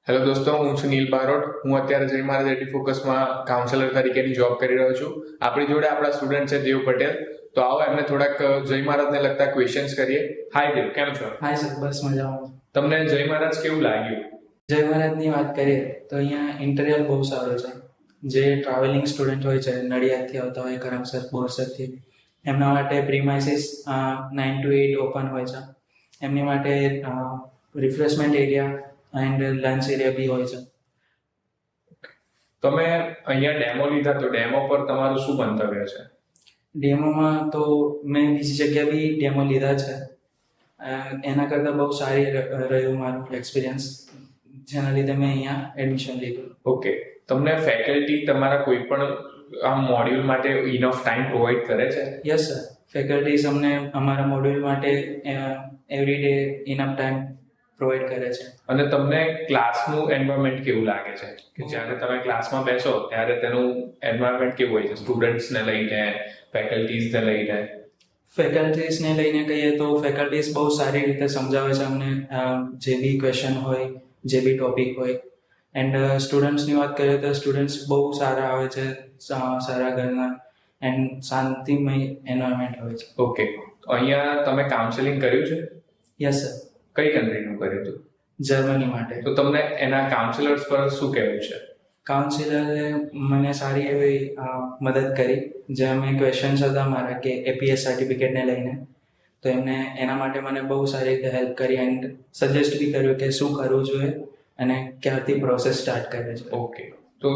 Hello દોસ્તો, હું છું નીલ બારોટ. હું અત્યારે જય મહારાજ એટી ફોકસમાં કાઉન્સેલર તરીકેની જોબ કરી રહ્યો છું. આપણી જોડે આપણા સ્ટુડન્ટ છે દેવ પટેલ. તો આવો એમને થોડાક જય મહારાજને લગતા ક્વેશ્ચન્સ કરીએ. હાય દેવ, કેમ છો? હાય સર, બસ મજામાં. તમને જય મહારાજ કેવું લાગ્યું? જય મહારાજની વાત કરીએ તો અહીંયા ઇન્ટિરિયર બહુ સારો છે. જે ટ્રાવેલિંગ સ્ટુડન્ટ હોય છે, નડિયાદથી આવતા હોય, કરમસર, બોરસદથી, એમના માટે પ્રીમાઇસીસ 9 to 8 ઓપન હોય છે. એમની માટે refreshment area and lunch area બી હોય છે. તમે અહીંયા ડેમો લીધા, તો ડેમો પર તમારું શું મંતવ્ય છે? ડેમોમાં તો મેં બીજી જગ્યા બી ડેમો લીધા છે. એના કરતાં બહુ સારી રહ્યું મારું એક્સપિરિયન્સ, જેના લીધે મેં અહીંયા એડમિશન લીધું. ઓકે, તમને ફેકલ્ટી તમારા કોઈ પણ આ મોડ્યુલ માટે ઇનફ ટાઈમ પ્રોવાઈડ કરે છે? યસ સર, ફેકલ્ટીઝ અમને અમારા મોડ્યુલ માટે every day enough time provide કરે છે. અને તમને ક્લાસનું એન્વાયરમેન્ટ કેવું લાગે છે? કે જ્યારે તમે ક્લાસમાં બેસો ત્યારે તેનું એન્વાયરમેન્ટ કેવું હોય છે, સ્ટુડન્ટ્સને લઈને, ફેકલ્ટીઝને લઈને? ફેકલ્ટીઝને લઈને કહીએ તો ફેકલ્ટીઝ બહુ સારી રીતે સમજાવે છે અમને, જે બી ક્વેશ્ચન હોય, જે બી ટોપિક હોય. એન્ડ સ્ટુડન્ટ્સની વાત કરીએ તો સ્ટુડન્ટ્સ બહુ સારા આવે છે, સારા ઘરના, એન્ડ શાંતિમય એન્વાયરમેન્ટ હોય છે. ઓકે, અહીંયા તમે કાઉન્સેલિંગ કર્યું છે? Yes sir. કઈ કન્ટ્રીનું કર્યું હતું? જર્મની માટે. તો તમને એના કાઉન્સેલર્સ પર શું કહેવું છે? કાઉન્સિલરે મને સારી એવી મદદ કરી. જે અમે ક્વેશ્ચન્સ હતા મારા કે એપીએસ સર્ટિફિકેટને લઈને, તો એમને એના માટે મને બહુ સારી રીતે હેલ્પ કરી એન્ડ સજેસ્ટ બી કર્યું કે શું કરવું જોઈએ અને ક્યારથી પ્રોસેસ સ્ટાર્ટ કરે છે. ઓકે, તો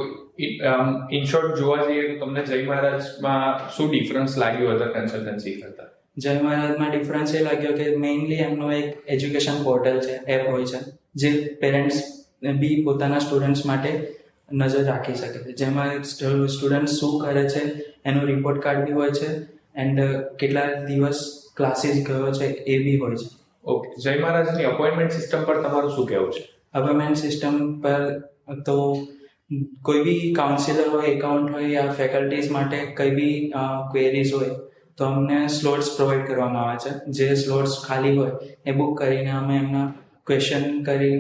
ઇન શોર્ટ જોવા જઈએ તો તમને જય મહારાજમાં શું ડિફરન્સ લાગ્યું અધર કન્સલ્ટન્સી કરતાં? જય મહારાજમાં ડિફરન્સ એ લાગ્યો કે મેઇનલી એમનું એક એજ્યુકેશન પોર્ટલ છે, એપ હોય છે, જે પેરેન્ટ્સ બી પોતાના સ્ટુડન્ટ્સ માટે નજર રાખી શકે છે. જેમાં સ્ટુડન્ટ શું કરે છે એનું રિપોર્ટ કાર્ડ બી હોય છે એન્ડ કેટલા દિવસ ક્લાસીસ ગયો છે એ બી હોય છે. ઓકે, જય મહારાજની અપોઇન્ટમેન્ટ સિસ્ટમ પર તમારું શું કહેવું છે? અપોઇન્ટમેન્ટ સિસ્ટમ પર તો કોઈ બી કાઉન્સિલર હોય, એકાઉન્ટ હોય યા ફેકલ્ટીઝ માટે કંઈ બી ક્વેરીઝ હોય તો અમને સ્લોટ્સ પ્રોવાઈડ કરવામાં આવે છે. જે સ્લોટ્સ ખાલી હોય એ બુક કરીને અમે એમના ક્વેશ્ચન કરી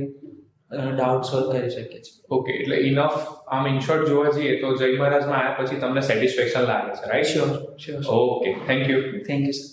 ડાઉટ સોલ્વ કરી શકીએ છીએ. ઓકે, એટલે ઇનફ આમ ઇન શોર્ટ જોવા જઈએ તો જય મહારાજમાં આવ્યા પછી તમને સેટિસ્ફેક્શન લાગે છે, right? Sure. Okay, thank you. Thank you sir.